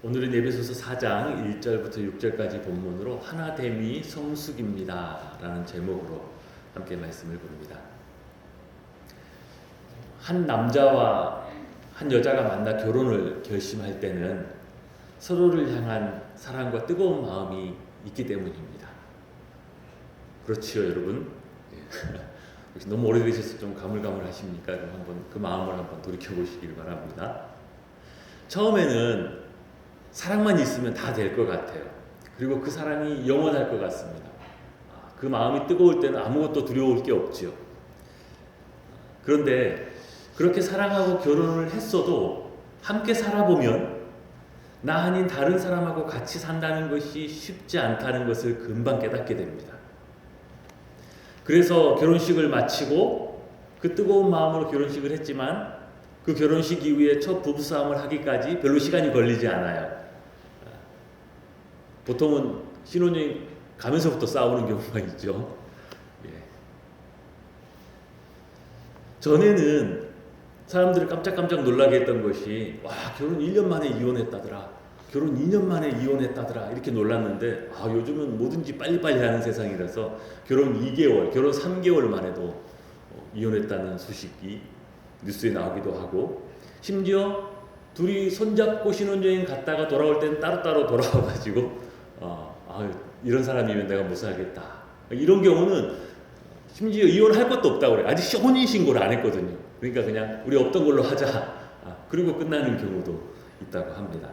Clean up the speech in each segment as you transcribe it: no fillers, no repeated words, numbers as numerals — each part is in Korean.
오늘은 에베소서 4장 1절부터 6절까지 본문으로 하나됨이 성숙입니다 라는 제목으로 함께 말씀을 봅니다. 한 남자와 한 여자가 만나 결혼을 결심할 때는 서로를 향한 사랑과 뜨거운 마음이 있기 때문입니다. 그렇지요, 여러분? 너무 오래되셔서 좀 가물가물하십니까? 한번 그 마음을 한번 돌이켜 보시길 바랍니다. 처음에는 사랑만 있으면 다 될 것 같아요. 그리고 그 사랑이 영원할 것 같습니다. 그 마음이 뜨거울 때는 아무것도 두려울 게 없지요. 그런데 그렇게 사랑하고 결혼을 했어도 함께 살아보면 나 아닌 다른 사람하고 같이 산다는 것이 쉽지 않다는 것을 금방 깨닫게 됩니다. 그래서 결혼식을 마치고 그 뜨거운 마음으로 결혼식을 했지만 그 결혼식 이후에 첫 부부싸움을 하기까지 별로 시간이 걸리지 않아요. 보통은 신혼여행 가면서부터 싸우는 경우가 있죠. 전에는 사람들을 깜짝깜짝 놀라게 했던 것이 와, 결혼 1년 만에 이혼했다더라, 결혼 2년 만에 이혼했다더라 이렇게 놀랐는데 요즘은 뭐든지 빨리빨리 하는 세상이라서 결혼 2개월, 결혼 3개월 만에도 이혼했다는 소식이 뉴스에 나오기도 하고, 심지어 둘이 손잡고 신혼여행 갔다가 돌아올 때는 따로따로 돌아와가지고 이런 사람이면 내가 못 살겠다, 이런 경우는 심지어 이혼할 것도 없다고 그래요. 아직 혼인신고를 안 했거든요. 그러니까 그냥 우리 없던 걸로 하자, 그리고 끝나는 경우도 있다고 합니다.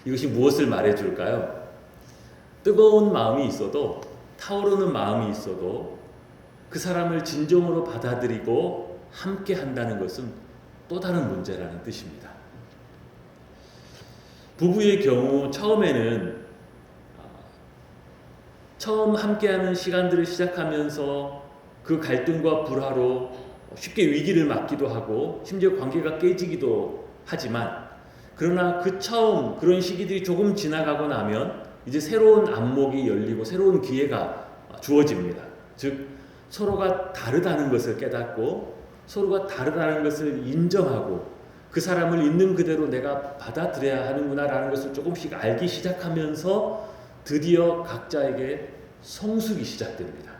이것이 무엇을 말해줄까요? 뜨거운 마음이 있어도, 타오르는 마음이 있어도 그 사람을 진정으로 받아들이고 함께 한다는 것은 또 다른 문제라는 뜻입니다. 부부의 경우 처음 함께하는 시간들을 시작하면서 그 갈등과 불화로 쉽게 위기를 맞기도 하고 심지어 관계가 깨지기도 하지만, 그러나 그 처음 그런 시기들이 조금 지나가고 나면 이제 새로운 안목이 열리고 새로운 기회가 주어집니다. 즉 서로가 다르다는 것을 깨닫고 서로가 다르다는 것을 인정하고 그 사람을 있는 그대로 내가 받아들여야 하는구나라는 것을 조금씩 알기 시작하면서 드디어 각자에게 성숙이 시작됩니다.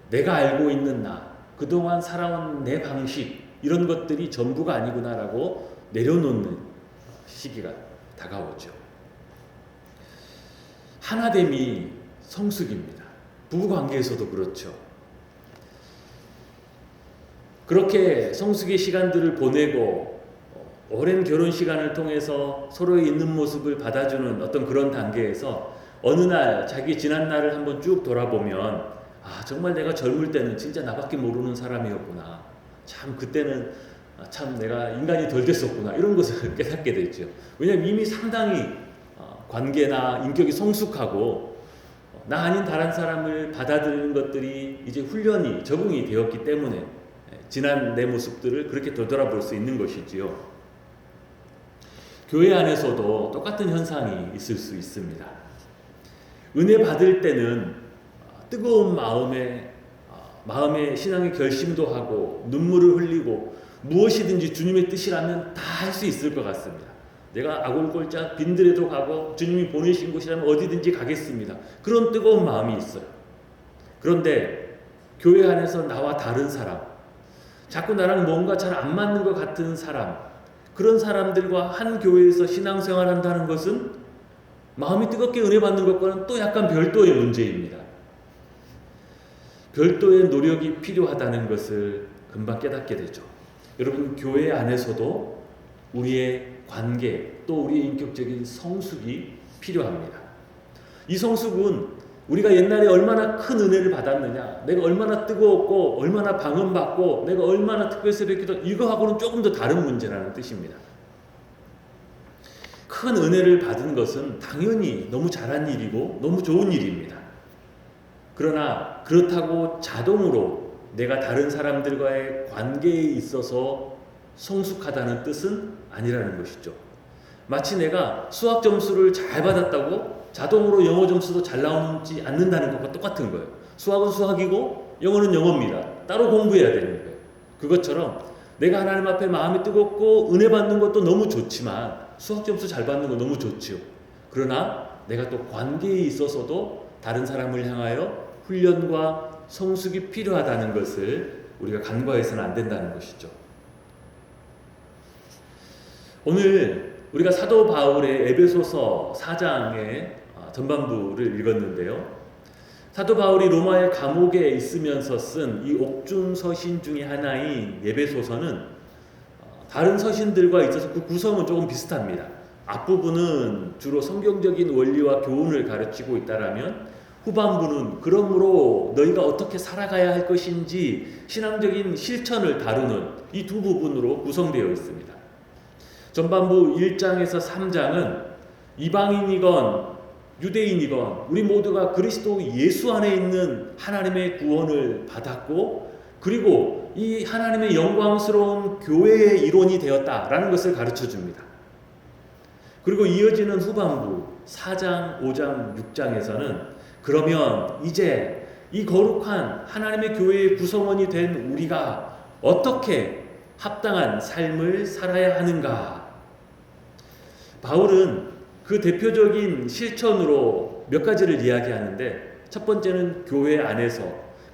내가 알고 있는 나, 그동안 살아온 내 방식, 이런 것들이 전부가 아니구나라고 내려놓는 시기가 다가오죠. 하나됨이 성숙입니다. 부부관계에서도 그렇죠. 그렇게 성숙의 시간들을 보내고 오랜 결혼 시간을 통해서 서로의 있는 모습을 받아주는 어떤 그런 단계에서 어느 날 자기 지난 날을 한번 쭉 돌아보면 정말 내가 젊을 때는 진짜 나밖에 모르는 사람이었구나, 참 그때는 참 내가 인간이 덜 됐었구나, 이런 것을 깨닫게 되죠. 왜냐하면 이미 상당히 관계나 인격이 성숙하고 나 아닌 다른 사람을 받아들이는 것들이 이제 훈련이, 적응이 되었기 때문에 지난 내 모습들을 그렇게 되돌아볼 수 있는 것이지요. 교회 안에서도 똑같은 현상이 있을 수 있습니다. 은혜 받을 때는 뜨거운 마음에 신앙의 결심도 하고 눈물을 흘리고 무엇이든지 주님의 뜻이라면 다 할 수 있을 것 같습니다. 내가 아골골짝 빈들에도 가고 주님이 보내신 곳이라면 어디든지 가겠습니다. 그런 뜨거운 마음이 있어요. 그런데 교회 안에서 나와 다른 사람, 자꾸 나랑 뭔가 잘 안 맞는 것 같은 사람, 그런 사람들과 한 교회에서 신앙생활 한다는 것은 마음이 뜨겁게 은혜 받는 것과는 또 약간 별도의 문제입니다. 별도의 노력이 필요하다는 것을 금방 깨닫게 되죠. 여러분, 교회 안에서도 우리의 관계, 또 우리의 인격적인 성숙이 필요합니다. 이 성숙은 우리가 옛날에 얼마나 큰 은혜를 받았느냐, 내가 얼마나 뜨거웠고 얼마나 방언받고 내가 얼마나 특별 새벽기도, 이거하고는 조금 더 다른 문제라는 뜻입니다. 큰 은혜를 받은 것은 당연히 너무 잘한 일이고 너무 좋은 일입니다. 그러나 그렇다고 자동으로 내가 다른 사람들과의 관계에 있어서 성숙하다는 뜻은 아니라는 것이죠. 마치 내가 수학 점수를 잘 받았다고 자동으로 영어 점수도 잘 나오지 않는다는 것과 똑같은 거예요. 수학은 수학이고 영어는 영어입니다. 따로 공부해야 되는 거예요. 그것처럼 내가 하나님 앞에 마음이 뜨겁고 은혜 받는 것도 너무 좋지만, 수학 점수 잘 받는 거 너무 좋지요. 그러나 내가 또 관계에 있어서도 다른 사람을 향하여 훈련과 성숙이 필요하다는 것을 우리가 간과해서는 안 된다는 것이죠. 오늘 우리가 사도 바울의 에베소서 4장의 전반부를 읽었는데요. 사도 바울이 로마의 감옥에 있으면서 쓴 이 옥중 서신 중에 하나인 에베소서는 다른 서신들과 있어서 그 구성은 조금 비슷합니다. 앞부분은 주로 성경적인 원리와 교훈을 가르치고 있다라면, 후반부는 그러므로 너희가 어떻게 살아가야 할 것인지 신앙적인 실천을 다루는 이 두 부분으로 구성되어 있습니다. 전반부 1장에서 3장은 이방인이건 유대인이건 우리 모두가 그리스도 예수 안에 있는 하나님의 구원을 받았고, 그리고 이 하나님의 영광스러운 교회의 일원이 되었다라는 것을 가르쳐 줍니다. 그리고 이어지는 후반부 4장, 5장, 6장에서는 그러면 이제 이 거룩한 하나님의 교회의 구성원이 된 우리가 어떻게 합당한 삶을 살아야 하는가? 바울은 그 대표적인 실천으로 몇 가지를 이야기하는데, 첫 번째는 교회 안에서,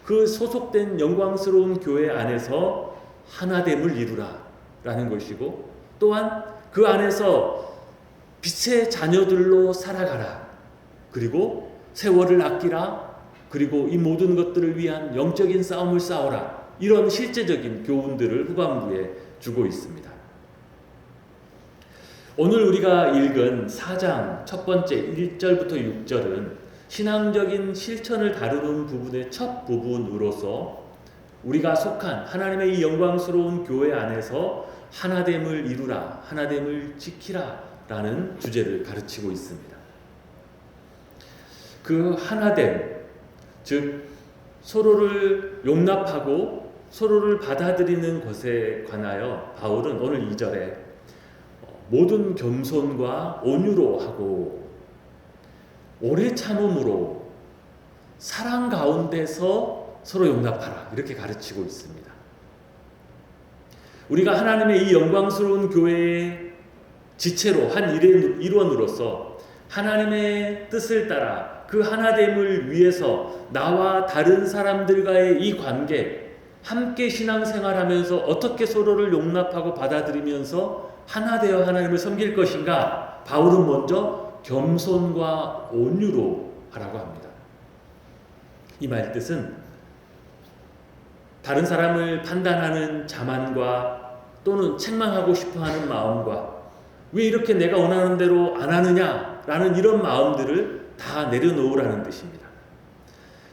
그 소속된 영광스러운 교회 안에서 하나됨을 이루라 라는 것이고, 또한 그 안에서 빛의 자녀들로 살아가라, 그리고 세월을 아끼라, 그리고 이 모든 것들을 위한 영적인 싸움을 싸워라, 이런 실제적인 교훈들을 후반부에 주고 있습니다. 오늘 우리가 읽은 4장 첫 번째 1절부터 6절은 신앙적인 실천을 다루는 부분의 첫 부분으로서 우리가 속한 하나님의 이 영광스러운 교회 안에서 하나됨을 이루라, 하나됨을 지키라 라는 주제를 가르치고 있습니다. 그 하나됨, 즉 서로를 용납하고 서로를 받아들이는 것에 관하여 바울은 오늘 2절에 모든 겸손과 온유로 하고 오래 참음으로 사랑 가운데서 서로 용납하라, 이렇게 가르치고 있습니다. 우리가 하나님의 이 영광스러운 교회의 지체로 한 일원으로서 하나님의 뜻을 따라 그 하나됨을 위해서 나와 다른 사람들과의 이 관계, 함께 신앙생활하면서 어떻게 서로를 용납하고 받아들이면서 하나 되어 하나님을 섬길 것인가? 바울은 먼저 겸손과 온유로 하라고 합니다. 이 말 뜻은 다른 사람을 판단하는 자만과 또는 책망하고 싶어하는 마음과 왜 이렇게 내가 원하는 대로 안 하느냐라는 이런 마음들을 다 내려놓으라는 뜻입니다.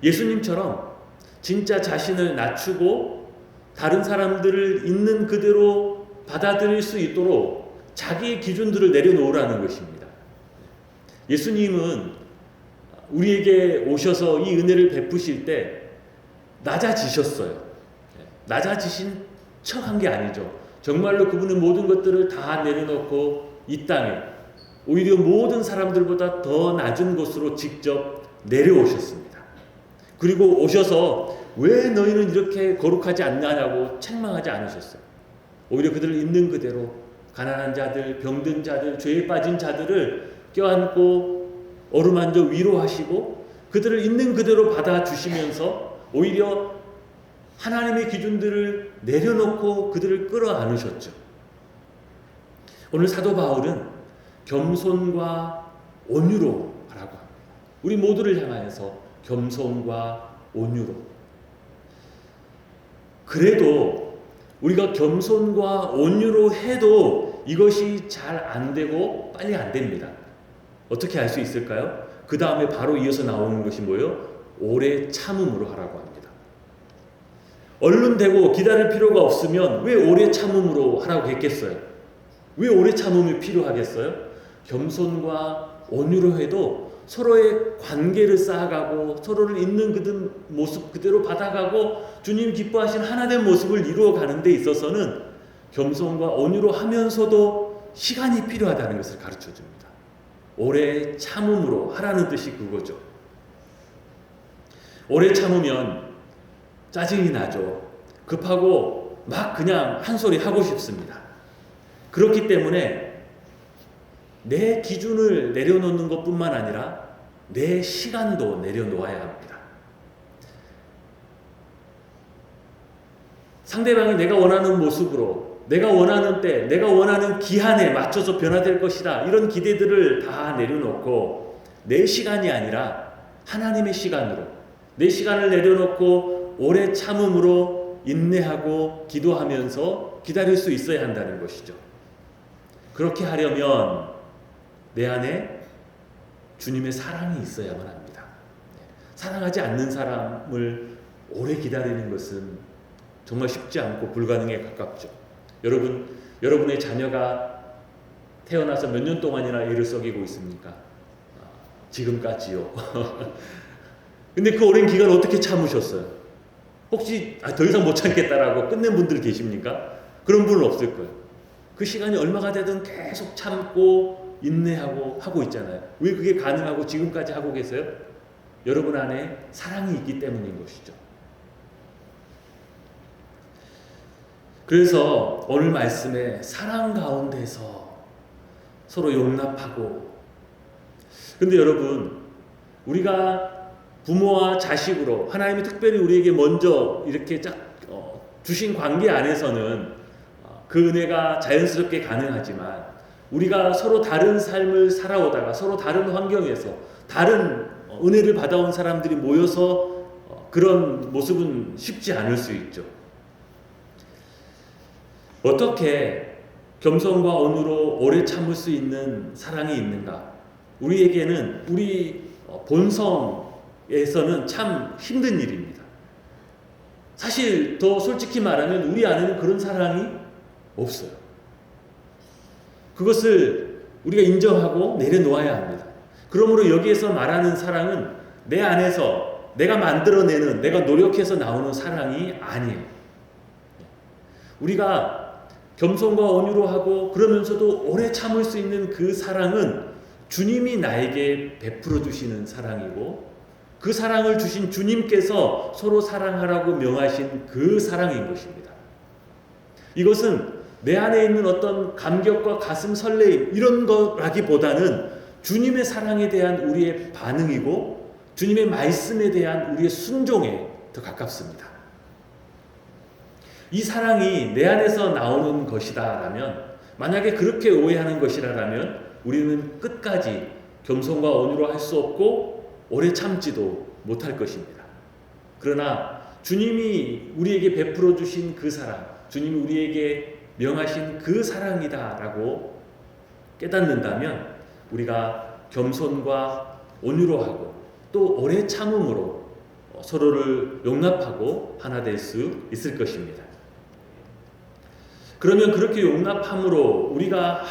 예수님처럼 진짜 자신을 낮추고 다른 사람들을 있는 그대로 받아들일 수 있도록 자기의 기준들을 내려놓으라는 것입니다. 예수님은 우리에게 오셔서 이 은혜를 베푸실 때 낮아지셨어요. 낮아지신 척한 게 아니죠. 정말로 그분은 모든 것들을 다 내려놓고 이 땅에 오히려 모든 사람들보다 더 낮은 곳으로 직접 내려오셨습니다. 그리고 오셔서 왜 너희는 이렇게 거룩하지 않냐고 책망하지 않으셨어요. 오히려 그들을 있는 그대로 가난한 자들, 병든 자들, 죄에 빠진 자들을 껴안고 어루만져 위로하시고 그들을 있는 그대로 받아주시면서 오히려 하나님의 기준들을 내려놓고 그들을 끌어안으셨죠. 오늘 사도 바울은 겸손과 온유로 하라고 합니다. 우리 모두를 향하여서 겸손과 온유로. 그래도 우리가 겸손과 온유로 해도 이것이 잘 안 되고 빨리 안 됩니다. 어떻게 알 수 있을까요? 그 다음에 바로 이어서 나오는 것이 뭐예요? 오래 참음으로 하라고 합니다. 얼른 되고 기다릴 필요가 없으면 왜 오래 참음으로 하라고 했겠어요? 왜 오래 참음이 필요하겠어요? 겸손과 온유로 해도 서로의 관계를 쌓아가고 서로를 있는 그 모습 그대로 받아가고 주님 기뻐하신 하나된 모습을 이루어가는 데 있어서는 겸손과 온유로 하면서도 시간이 필요하다는 것을 가르쳐줍니다. 오래 참음으로 하라는 뜻이 그거죠. 오래 참으면 짜증이 나죠. 급하고 막 그냥 한 소리 하고 싶습니다. 그렇기 때문에 내 기준을 내려놓는 것뿐만 아니라 내 시간도 내려놓아야 합니다. 상대방이 내가 원하는 모습으로, 내가 원하는 때, 내가 원하는 기한에 맞춰서 변화될 것이다, 이런 기대들을 다 내려놓고 내 시간이 아니라 하나님의 시간으로, 내 시간을 내려놓고 오래 참음으로 인내하고 기도하면서 기다릴 수 있어야 한다는 것이죠. 그렇게 하려면 내 안에 주님의 사랑이 있어야만 합니다. 사랑하지 않는 사람을 오래 기다리는 것은 정말 쉽지 않고 불가능에 가깝죠. 여러분의 자녀가 태어나서 몇 년 동안이나 애를 썩이고 있습니까? 지금까지요. 근데 그 오랜 기간 어떻게 참으셨어요? 혹시 더 이상 못 참겠다라고 끝낸 분들 계십니까? 그런 분은 없을 거예요. 그 시간이 얼마가 되든 계속 참고 인내하고 하고 있잖아요. 왜 그게 가능하고 지금까지 하고 계세요? 여러분 안에 사랑이 있기 때문인 것이죠. 그래서 오늘 말씀에 사랑 가운데서 서로 용납하고, 근데 여러분, 우리가 부모와 자식으로 하나님이 특별히 우리에게 먼저 이렇게 주신 관계 안에서는 그 은혜가 자연스럽게 가능하지만, 우리가 서로 다른 삶을 살아오다가 서로 다른 환경에서 다른 은혜를 받아온 사람들이 모여서 그런 모습은 쉽지 않을 수 있죠. 어떻게 겸손과 온유로 오래 참을 수 있는 사랑이 있는가? 우리에게는, 우리 본성에서는 참 힘든 일입니다. 사실 더 솔직히 말하면 우리 안에는 그런 사랑이 없어요. 그것을 우리가 인정하고 내려놓아야 합니다. 그러므로 여기에서 말하는 사랑은 내 안에서 내가 만들어내는, 내가 노력해서 나오는 사랑이 아니에요. 우리가 겸손과 온유로 하고 그러면서도 오래 참을 수 있는 그 사랑은 주님이 나에게 베풀어 주시는 사랑이고, 그 사랑을 주신 주님께서 서로 사랑하라고 명하신 그 사랑인 것입니다. 이것은 내 안에 있는 어떤 감격과 가슴 설레임 이런 거라기보다는 주님의 사랑에 대한 우리의 반응이고 주님의 말씀에 대한 우리의 순종에 더 가깝습니다. 이 사랑이 내 안에서 나오는 것이다라면, 만약에 그렇게 오해하는 것이라면 우리는 끝까지 겸손과 온유로 할 수 없고 오래 참지도 못할 것입니다. 그러나 주님이 우리에게 베풀어 주신 그 사랑, 주님이 우리에게 명하신 그 사랑이다라고 깨닫는다면 우리가 겸손과 온유로 하고 또 오래 참음으로 서로를 용납하고 하나 될 수 있을 것입니다. 그러면 그렇게 용납함으로 우리가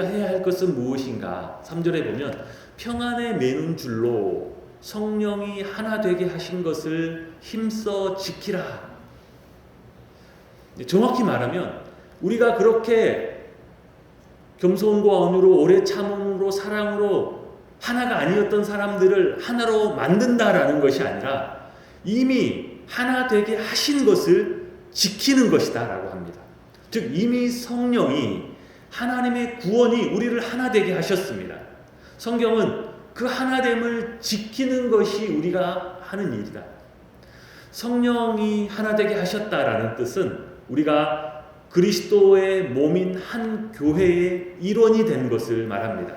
해야 할 것은 무엇인가? 3절에 보면 평안에 매는 줄로 성령이 하나 되게 하신 것을 힘써 지키라. 정확히 말하면 우리가 그렇게 겸손과 온유로 오래 참음으로 사랑으로 하나가 아니었던 사람들을 하나로 만든다라는 것이 아니라 이미 하나 되게 하신 것을 지키는 것이다 라고 합니다. 즉 이미 성령이, 하나님의 구원이 우리를 하나 되게 하셨습니다. 성경은 그 하나됨을 지키는 것이 우리가 하는 일이다. 성령이 하나 되게 하셨다라는 뜻은 우리가 그리스도의 몸인 한 교회의 일원이 된 것을 말합니다.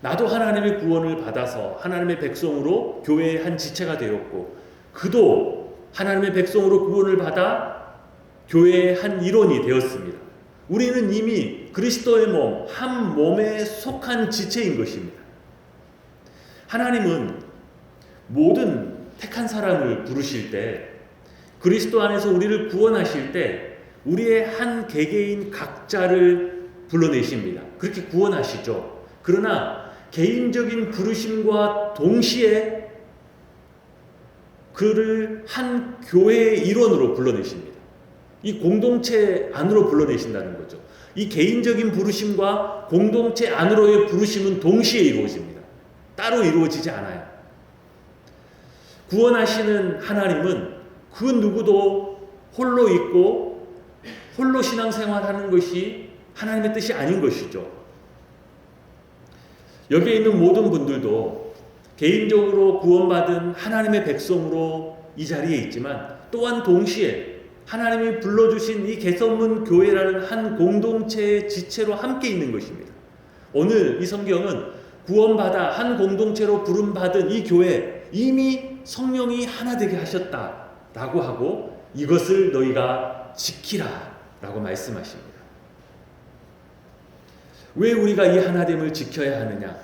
나도 하나님의 구원을 받아서 하나님의 백성으로 교회의 한 지체가 되었고, 그도 하나님의 백성으로 구원을 받아 교회의 한 일원이 되었습니다. 우리는 이미 그리스도의 몸, 한 몸에 속한 지체인 것입니다. 하나님은 모든 택한 사람을 부르실 때, 그리스도 안에서 우리를 구원하실 때 우리의 한 개개인 각자를 불러내십니다. 그렇게 구원하시죠. 그러나 개인적인 부르심과 동시에 그를 한 교회의 일원으로 불러내십니다. 이 공동체 안으로 불러내신다는 거죠. 이 개인적인 부르심과 공동체 안으로의 부르심은 동시에 이루어집니다. 따로 이루어지지 않아요. 구원하시는 하나님은 그 누구도 홀로 있고 홀로 신앙생활하는 것이 하나님의 뜻이 아닌 것이죠. 여기에 있는 모든 분들도 개인적으로 구원받은 하나님의 백성으로 이 자리에 있지만 또한 동시에 하나님이 불러주신 이 개선문 교회라는 한 공동체의 지체로 함께 있는 것입니다. 오늘 이 성경은 구원받아 한 공동체로 부름받은 이 교회 이미 성령이 하나 되게 하셨다라고 하고 이것을 너희가 지키라라고 말씀하십니다. 왜 우리가 이 하나됨을 지켜야 하느냐?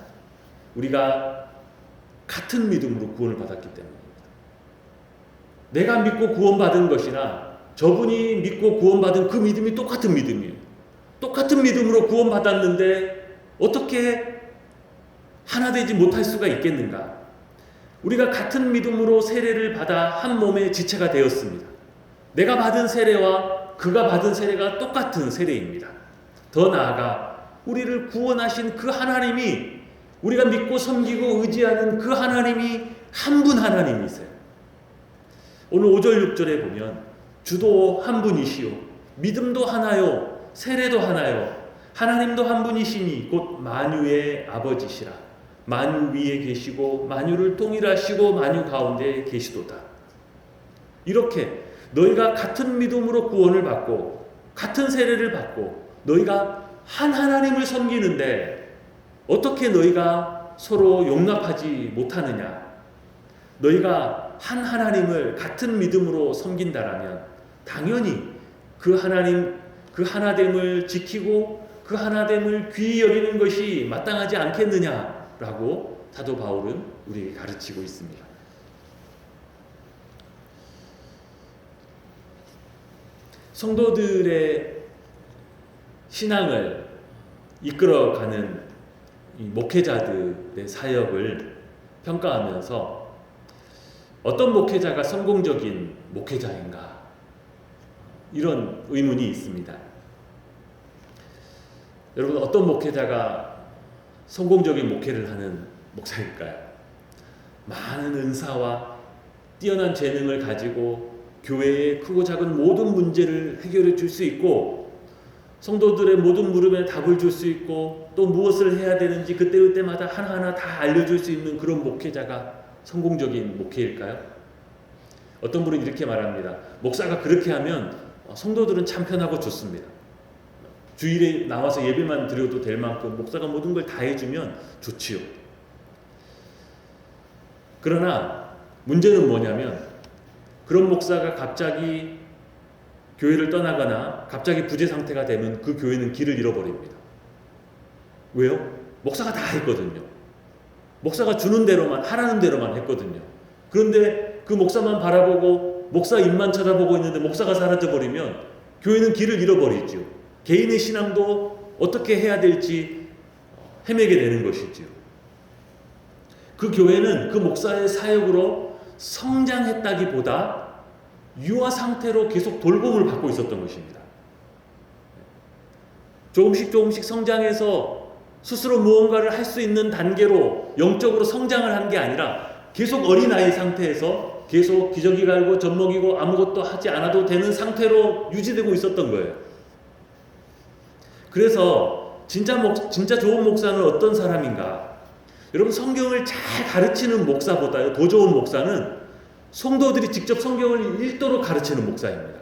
우리가 같은 믿음으로 구원을 받았기 때문입니다. 내가 믿고 구원받은 것이나 저분이 믿고 구원받은 그 믿음이 똑같은 믿음이에요. 똑같은 믿음으로 구원받았는데 어떻게 하나 되지 못할 수가 있겠는가? 우리가 같은 믿음으로 세례를 받아 한 몸의 지체가 되었습니다. 내가 받은 세례와 그가 받은 세례가 똑같은 세례입니다. 더 나아가 우리를 구원하신 그 하나님이 우리가 믿고 섬기고 의지하는 그 하나님이 한 분 하나님이세요. 오늘 5절 6절에 보면 주도 한 분이시요 믿음도 하나요 세례도 하나요 하나님도 한 분이시니 곧 만유의 아버지시라. 만유 위에 계시고 만유를 통일하시고 만유 가운데 계시도다. 이렇게 너희가 같은 믿음으로 구원을 받고 같은 세례를 받고 너희가 한 하나님을 섬기는데 어떻게 너희가 서로 용납하지 못하느냐? 너희가 한 하나님을 같은 믿음으로 섬긴다라면 당연히 그 하나님, 그 하나됨을 지키고 그 하나됨을 귀히 여기는 것이 마땅하지 않겠느냐라고 사도 바울은 우리에게 가르치고 있습니다. 성도들의 신앙을 이끌어가는 이 목회자들의 사역을 평가하면서 어떤 목회자가 성공적인 목회자인가 이런 의문이 있습니다. 여러분 어떤 목회자가 성공적인 목회를 하는 목사일까요? 많은 은사와 뛰어난 재능을 가지고 교회의 크고 작은 모든 문제를 해결해 줄 수 있고 성도들의 모든 물음에 답을 줄 수 있고 또 무엇을 해야 되는지 그때그때마다 하나하나 다 알려줄 수 있는 그런 목회자가 성공적인 목회일까요? 어떤 분은 이렇게 말합니다. 목사가 그렇게 하면 성도들은 참 편하고 좋습니다. 주일에 나와서 예배만 드려도 될 만큼 목사가 모든 걸 다 해주면 좋지요. 그러나 문제는 뭐냐면 그런 목사가 갑자기 교회를 떠나거나 갑자기 부재 상태가 되면 그 교회는 길을 잃어버립니다. 왜요? 목사가 다 했거든요. 목사가 주는 대로만 하라는 대로만 했거든요. 그런데 그 목사만 바라보고 목사 입만 쳐다보고 있는데 목사가 사라져버리면 교회는 길을 잃어버리죠. 개인의 신앙도 어떻게 해야 될지 헤매게 되는 것이지요. 그 교회는 그 목사의 사역으로 성장했다기보다 유아 상태로 계속 돌봄을 받고 있었던 것입니다. 조금씩 성장해서 스스로 무언가를 할 수 있는 단계로 영적으로 성장을 한 게 아니라 계속 어린아이 상태에서 계속 기저귀 갈고 젖 먹이고 아무것도 하지 않아도 되는 상태로 유지되고 있었던 거예요. 그래서 진짜 좋은 목사는 어떤 사람인가? 여러분 성경을 잘 가르치는 목사보다요 더 좋은 목사는 성도들이 직접 성경을 읽도록 가르치는 목사입니다.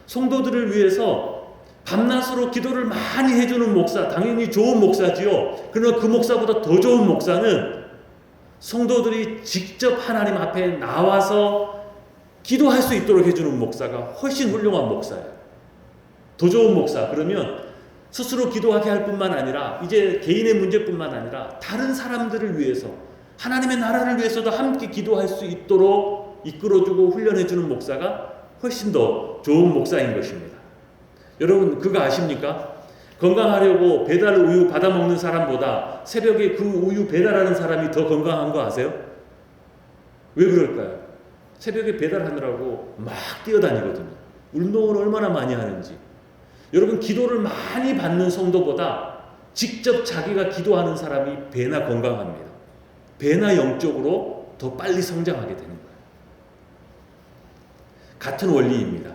성도들을 위해서 밤낮으로 기도를 많이 해주는 목사 당연히 좋은 목사지요. 그러나 그 목사보다 더 좋은 목사는 성도들이 직접 하나님 앞에 나와서 기도할 수 있도록 해주는 목사가 훨씬 훌륭한 목사예요. 더 좋은 목사 그러면 스스로 기도하게 할 뿐만 아니라 이제 개인의 문제뿐만 아니라 다른 사람들을 위해서 하나님의 나라를 위해서도 함께 기도할 수 있도록 이끌어주고 훈련해주는 목사가 훨씬 더 좋은 목사인 것입니다. 여러분 그거 아십니까? 건강하려고 배달 우유 받아 먹는 사람보다 새벽에 그 우유 배달하는 사람이 더 건강한 거 아세요? 왜 그럴까요? 새벽에 배달하느라고 막 뛰어다니거든요. 운동을 얼마나 많이 하는지. 여러분 기도를 많이 받는 성도보다 직접 자기가 기도하는 사람이 배나 건강합니다. 배나 영적으로 더 빨리 성장하게 되는 거예요. 같은 원리입니다.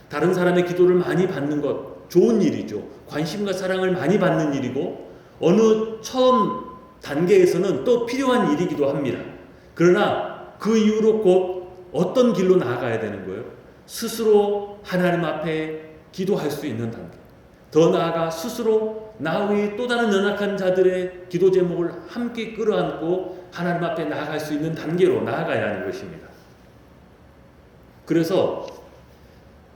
다른 사람의 기도를 많이 받는 것 좋은 일이죠. 관심과 사랑을 많이 받는 일이고 어느 처음 단계에서는 또 필요한 일이기도 합니다. 그러나 그 이후로 곧 어떤 길로 나아가야 되는 거예요? 스스로 하나님 앞에 기도할 수 있는 단계. 더 나아가 스스로 나 외에 또 다른 연약한 자들의 기도 제목을 함께 끌어안고 하나님 앞에 나아갈 수 있는 단계로 나아가야 하는 것입니다. 그래서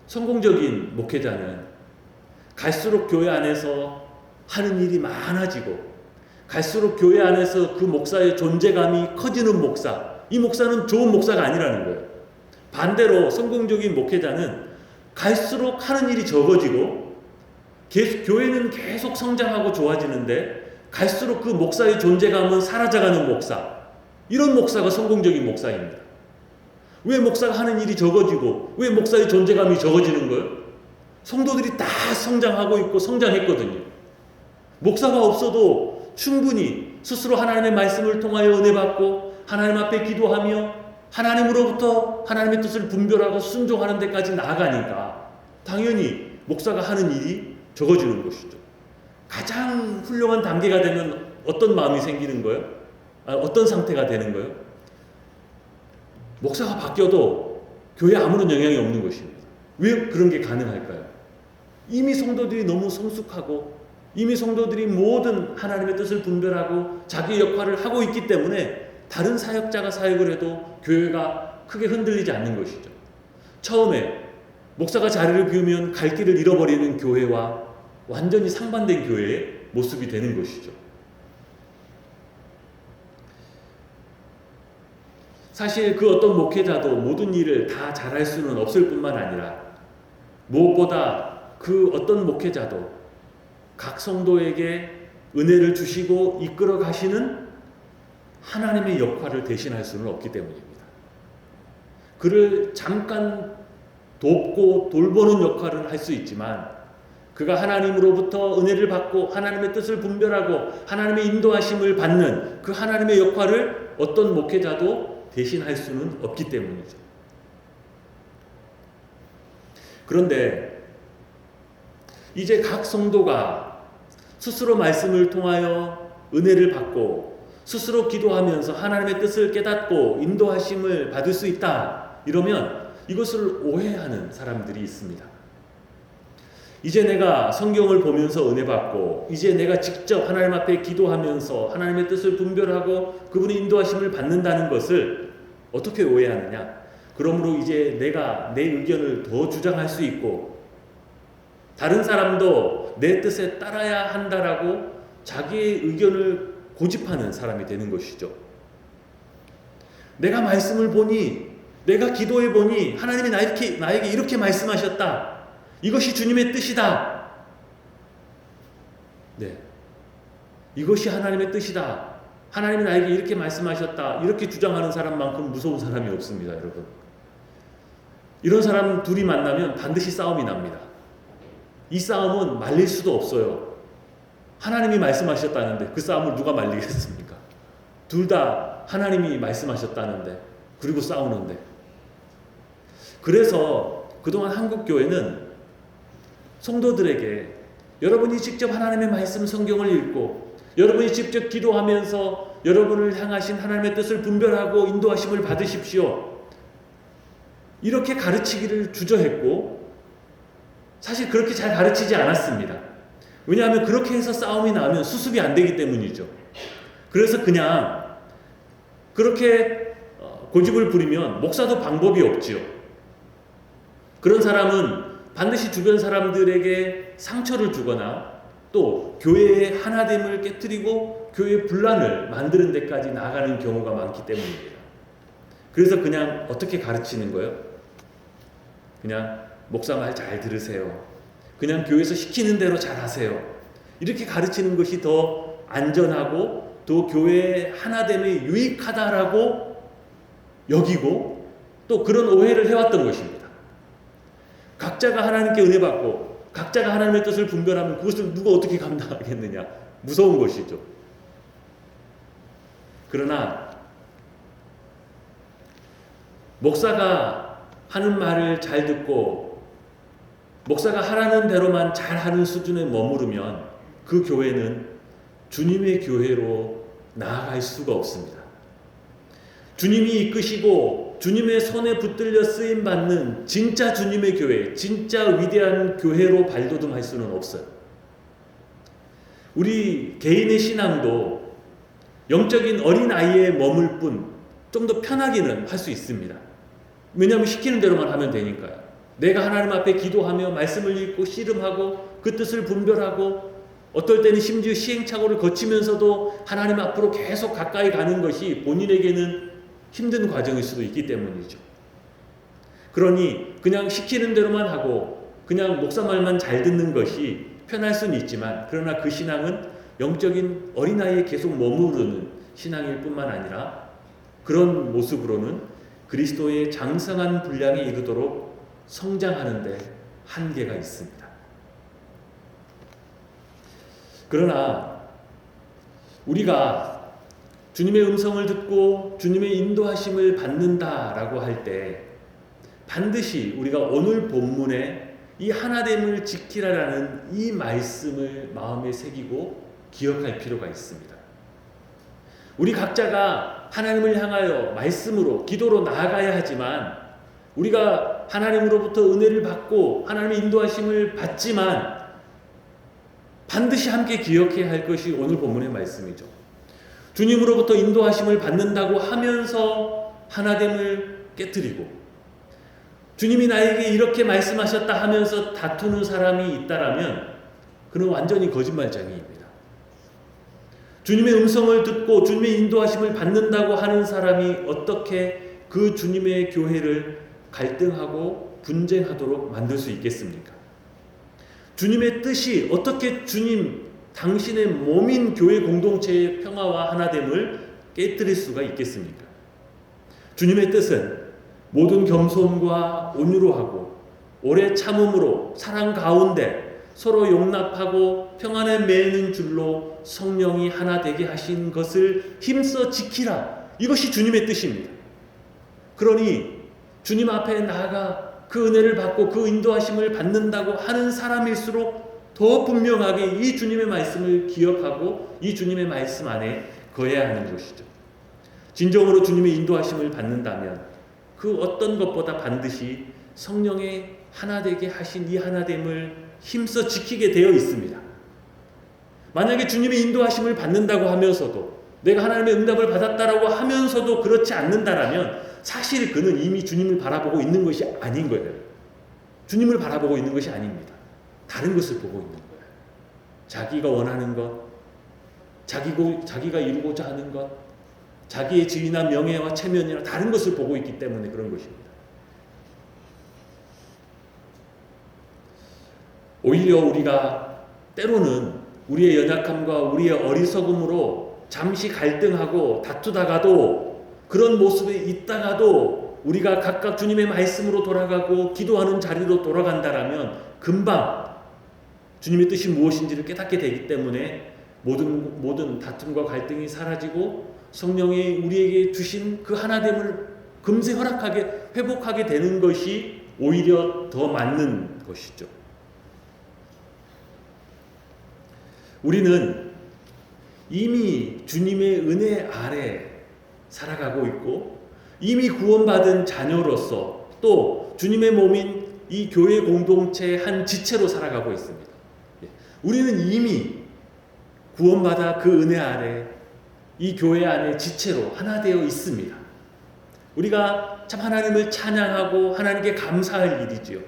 성공적인 목회자는 갈수록 교회 안에서 하는 일이 많아지고 갈수록 교회 안에서 그 목사의 존재감이 커지는 목사, 이 목사는 좋은 목사가 아니라는 거예요. 반대로 성공적인 목회자는 갈수록 하는 일이 적어지고 교회는 계속 성장하고 좋아지는데 갈수록 그 목사의 존재감은 사라져가는 목사, 이런 목사가 성공적인 목사입니다. 왜 목사가 하는 일이 적어지고 왜 목사의 존재감이 적어지는 거예요? 성도들이 다 성장하고 있고 성장했거든요. 목사가 없어도 충분히 스스로 하나님의 말씀을 통하여 은혜 받고 하나님 앞에 기도하며 하나님으로부터 하나님의 뜻을 분별하고 순종하는 데까지 나아가니까 당연히 목사가 하는 일이 적어지는 것이죠. 가장 훌륭한 단계가 되면 어떤 마음이 생기는 거예요? 어떤 상태가 되는 거예요? 목사가 바뀌어도 교회에 아무런 영향이 없는 것입니다. 왜 그런 게 가능할까요? 이미 성도들이 너무 성숙하고 이미 성도들이 모든 하나님의 뜻을 분별하고 자기 역할을 하고 있기 때문에 다른 사역자가 사역을 해도 교회가 크게 흔들리지 않는 것이죠. 처음에 목사가 자리를 비우면 갈 길을 잃어버리는 교회와 완전히 상반된 교회의 모습이 되는 것이죠. 사실 그 어떤 목회자도 모든 일을 다 잘할 수는 없을 뿐만 아니라 무엇보다 그 어떤 목회자도 각 성도에게 은혜를 주시고 이끌어 가시는 하나님의 역할을 대신할 수는 없기 때문입니다. 그를 잠깐 돕고 돌보는 역할은 할 수 있지만 그가 하나님으로부터 은혜를 받고 하나님의 뜻을 분별하고 하나님의 인도하심을 받는 그 하나님의 역할을 어떤 목회자도 대신할 수는 없기 때문이죠. 그런데 이제 각 성도가 스스로 말씀을 통하여 은혜를 받고 스스로 기도하면서 하나님의 뜻을 깨닫고 인도하심을 받을 수 있다. 이러면 이것을 오해하는 사람들이 있습니다. 이제 내가 성경을 보면서 은혜 받고 이제 내가 직접 하나님 앞에 기도하면서 하나님의 뜻을 분별하고 그분의 인도하심을 받는다는 것을 어떻게 오해하느냐? 그러므로 이제 내가 내 의견을 더 주장할 수 있고 다른 사람도 내 뜻에 따라야 한다라고 자기의 의견을 고집하는 사람이 되는 것이죠. 내가 말씀을 보니 내가 기도해 보니 하나님이 나에게 이렇게 말씀하셨다. 이것이 주님의 뜻이다. 네, 이것이 하나님의 뜻이다. 하나님이 나에게 이렇게 말씀하셨다. 이렇게 주장하는 사람만큼 무서운 사람이 없습니다, 여러분. 이런 사람 둘이 만나면 반드시 싸움이 납니다. 이 싸움은 말릴 수도 없어요. 하나님이 말씀하셨다는데 그 싸움을 누가 말리겠습니까? 둘 다 하나님이 말씀하셨다는데 그리고 싸우는데. 그래서 그동안 한국교회는 성도들에게 여러분이 직접 하나님의 말씀 성경을 읽고 여러분이 직접 기도하면서 여러분을 향하신 하나님의 뜻을 분별하고 인도하심을 받으십시오. 이렇게 가르치기를 주저했고 사실 그렇게 잘 가르치지 않았습니다. 왜냐하면 그렇게 해서 싸움이 나면 수습이 안 되기 때문이죠. 그래서 그냥 그렇게 고집을 부리면 목사도 방법이 없지요. 그런 사람은 반드시 주변 사람들에게 상처를 주거나 또 교회의 하나됨을 깨트리고 교회의 분란을 만드는 데까지 나가는 경우가 많기 때문입니다. 그래서 그냥 어떻게 가르치는 거예요? 그냥 목사 말 잘 들으세요. 그냥 교회에서 시키는 대로 잘 하세요. 이렇게 가르치는 것이 더 안전하고 또 교회의 하나됨에 유익하다라고 여기고 또 그런 오해를 해왔던 것입니다. 각자가 하나님께 은혜 받고 각자가 하나님의 뜻을 분별하면 그것을 누가 어떻게 감당하겠느냐. 무서운 것이죠. 그러나 목사가 하는 말을 잘 듣고 목사가 하라는 대로만 잘하는 수준에 머무르면 그 교회는 주님의 교회로 나아갈 수가 없습니다. 주님이 이끄시고 주님의 손에 붙들려 쓰임받는 진짜 주님의 교회, 진짜 위대한 교회로 발돋움할 수는 없어요. 우리 개인의 신앙도 영적인 어린아이에 머물 뿐 좀 더 편하기는 할 수 있습니다. 왜냐하면 시키는 대로만 하면 되니까요. 내가 하나님 앞에 기도하며 말씀을 읽고 씨름하고 그 뜻을 분별하고 어떨 때는 심지어 시행착오를 거치면서도 하나님 앞으로 계속 가까이 가는 것이 본인에게는 힘든 과정일 수도 있기 때문이죠. 그러니 그냥 시키는 대로만 하고 그냥 목사 말만 잘 듣는 것이 편할 수는 있지만, 그러나 그 신앙은 영적인 어린아이에 계속 머무르는 신앙일 뿐만 아니라 그런 모습으로는 그리스도의 장성한 분량에 이르도록 성장하는 데 한계가 있습니다. 그러나 우리가 주님의 음성을 듣고 주님의 인도하심을 받는다라고 할 때 반드시 우리가 오늘 본문에 이 하나됨을 지키라라는 이 말씀을 마음에 새기고 기억할 필요가 있습니다. 우리 각자가 하나님을 향하여 말씀으로 기도로 나아가야 하지만, 우리가 하나님으로부터 은혜를 받고 하나님의 인도하심을 받지만 반드시 함께 기억해야 할 것이 오늘 본문의 말씀이죠. 주님으로부터 인도하심을 받는다고 하면서 하나됨을 깨뜨리고, 주님이 나에게 이렇게 말씀하셨다 하면서 다투는 사람이 있다라면 그는 완전히 거짓말쟁이입니다. 주님의 음성을 듣고 주님의 인도하심을 받는다고 하는 사람이 어떻게 그 주님의 교회를 갈등하고 분쟁하도록 만들 수 있겠습니까? 주님의 뜻이 어떻게 주님 당신의 몸인 교회 공동체의 평화와 하나됨을 깨뜨릴 수가 있겠습니까? 주님의 뜻은 모든 겸손과 온유로 하고 오래 참음으로 사랑 가운데 서로 용납하고 평안에 매이는 줄로 성령이 하나 되게 하신 것을 힘써 지키라. 이것이 주님의 뜻입니다. 그러니 주님 앞에 나아가 그 은혜를 받고 그 인도하심을 받는다고 하는 사람일수록 더 분명하게 이 주님의 말씀을 기억하고 이 주님의 말씀 안에 거해야 하는 것이죠. 진정으로 주님의 인도하심을 받는다면 그 어떤 것보다 반드시 성령의 하나 되게 하신 이 하나됨을 힘써 지키게 되어 있습니다. 만약에 주님의 인도하심을 받는다고 하면서도, 내가 하나님의 응답을 받았다라고 하면서도 그렇지 않는다라면 사실 그는 이미 주님을 바라보고 있는 것이 아닌 거예요. 주님을 바라보고 있는 것이 아닙니다. 다른 것을 보고 있는 거예요. 자기가 원하는 것, 자기가 이루고자 하는 것, 자기의 지위나 명예와 체면이나 다른 것을 보고 있기 때문에 그런 것입니다. 오히려 우리가 때로는 우리의 연약함과 우리의 어리석음으로 잠시 갈등하고 다투다가도, 그런 모습에 있다가도 우리가 각각 주님의 말씀으로 돌아가고 기도하는 자리로 돌아간다라면 금방 주님의 뜻이 무엇인지를 깨닫게 되기 때문에 모든 다툼과 갈등이 사라지고 성령이 우리에게 주신 그 하나됨을 금세 회복하게 되는 것이 오히려 더 맞는 것이죠. 우리는 이미 주님의 은혜 아래 살아가고 있고 이미 구원받은 자녀로서 또 주님의 몸인 이 교회 공동체의 한 지체로 살아가고 있습니다. 우리는 이미 구원받아 그 은혜 아래 이 교회 안에 지체로 하나 되어 있습니다. 우리가 참 하나님을 찬양하고 하나님께 감사할 일이지요.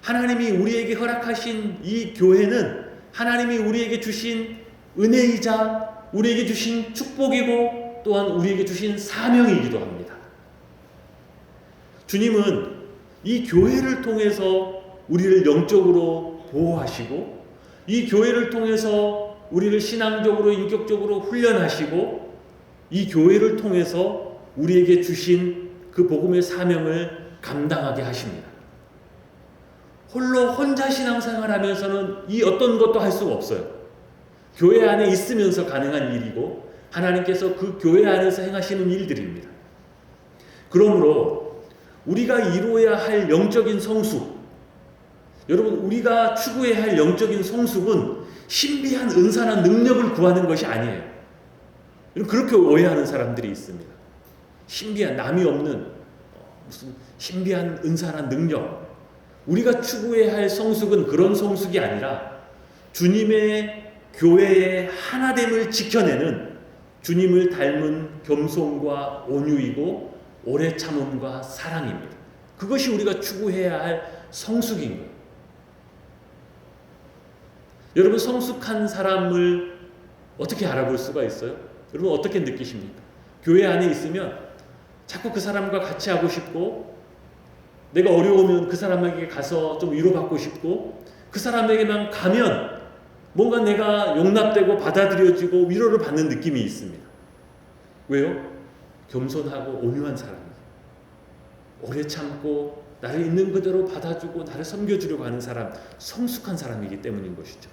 하나님이 우리에게 허락하신 이 교회는 하나님이 우리에게 주신 은혜이자 우리에게 주신 축복이고 또한 우리에게 주신 사명이기도 합니다. 주님은 이 교회를 통해서 우리를 영적으로 보호하시고 이 교회를 통해서 우리를 신앙적으로 인격적으로 훈련하시고 이 교회를 통해서 우리에게 주신 그 복음의 사명을 감당하게 하십니다. 홀로 혼자 신앙생활하면서는 이 어떤 것도 할 수가 없어요. 교회 안에 있으면서 가능한 일이고 하나님께서 그 교회 안에서 행하시는 일들입니다. 그러므로 우리가 이루어야 할 영적인 성숙, 여러분 우리가 추구해야 할 영적인 성숙은 신비한 은사나 능력을 구하는 것이 아니에요. 그렇게 오해하는 사람들이 있습니다. 신비한, 남이 없는 무슨 신비한 은사나 능력, 우리가 추구해야 할 성숙은 그런 성숙이 아니라 주님의 교회의 하나됨을 지켜내는 주님을 닮은 겸손과 온유이고 오래 참음과 사랑입니다. 그것이 우리가 추구해야 할 성숙인 거예요. 여러분, 성숙한 사람을 어떻게 알아볼 수가 있어요? 여러분 어떻게 느끼십니까? 교회 안에 있으면 자꾸 그 사람과 같이 하고 싶고, 내가 어려우면 그 사람에게 가서 좀 위로받고 싶고, 그 사람에게만 가면 뭔가 내가 용납되고 받아들여지고 위로를 받는 느낌이 있습니다. 왜요? 겸손하고 온유한 사람이에요. 오래 참고 나를 있는 그대로 받아주고 나를 섬겨주려고 하는 사람, 성숙한 사람이기 때문인 것이죠.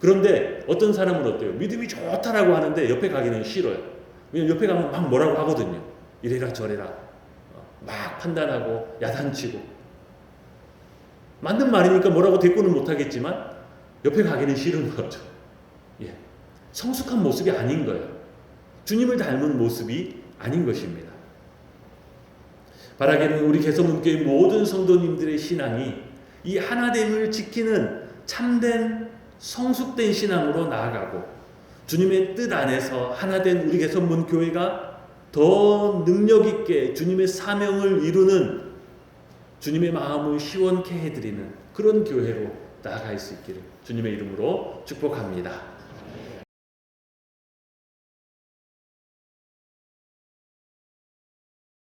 그런데 어떤 사람은 어때요? 믿음이 좋다라고 하는데 옆에 가기는 싫어요. 왜냐면 옆에 가면 막 뭐라고 하거든요. 이래라 저래라 막 판단하고 야단치고, 맞는 말이니까 뭐라고 대꾸는 못하겠지만 옆에 가기는 싫은 거죠. 예. 성숙한 모습이 아닌 거예요. 주님을 닮은 모습이 아닌 것입니다. 바라기는 우리 개성문교회 모든 성도님들의 신앙이 이 하나됨을 지키는 참된 성숙된 신앙으로 나아가고, 주님의 뜻 안에서 하나된 우리 개성문교회가 더 능력 있게 주님의 사명을 이루는, 주님의 마음을 시원케 해드리는 그런 교회로 나아갈 수 있기를 주님의 이름으로 축복합니다.